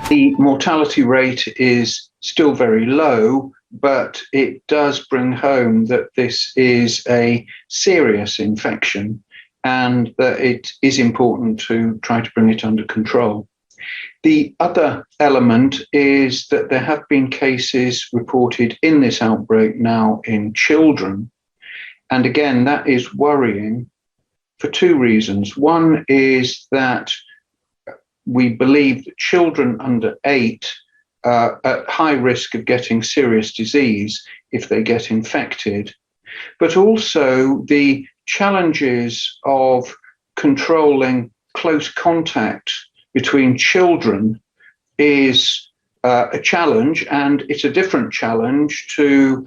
The mortality rate is still very low, but it does bring home that this is a serious infection and that it is important to try to bring it under control. The other element is that there have been cases reported in this outbreak now in children. And again, that is worrying for two reasons. One is that we believe that children under 8 are at high risk of getting serious disease if they get infected, but also the challenges of controlling close contact between children is a challenge, and it's a different challenge to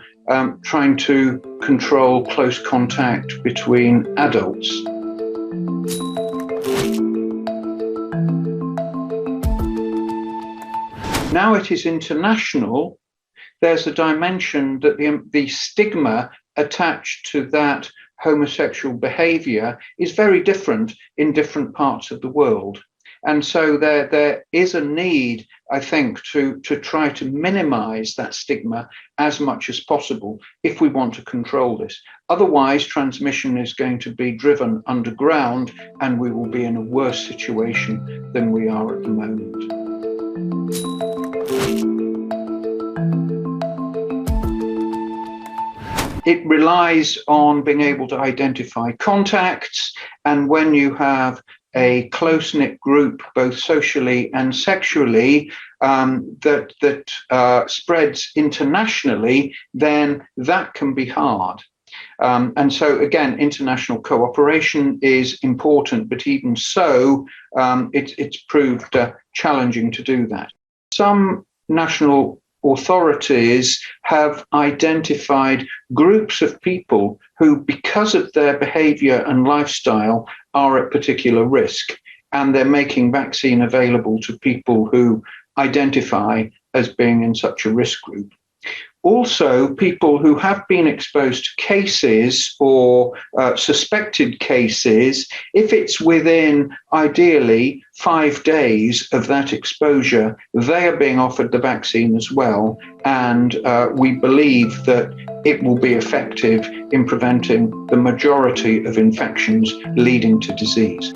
trying to control close contact between adults. Now it is international, there's a dimension that the stigma attached to that homosexual behavior is very different in different parts of the world. And so there is a need, I think, to try to minimize that stigma as much as possible if we want to control this. Otherwise, transmission is going to be driven underground and we will be in a worse situation than we are at the moment. It relies on being able to identify contacts, and when you have a close-knit group, both socially and sexually, that spreads internationally, then that can be hard. And so, again, international cooperation is important, but even so, it's proved challenging to do that. Some national authorities have identified groups of people who, because of their behavior and lifestyle, are at particular risk, and they're making vaccine available to people who identify as being in such a risk group. Also, people who have been exposed to cases or suspected cases, if it's within, ideally, 5 days of that exposure, they are being offered the vaccine as well. And we believe that it will be effective in preventing the majority of infections leading to disease.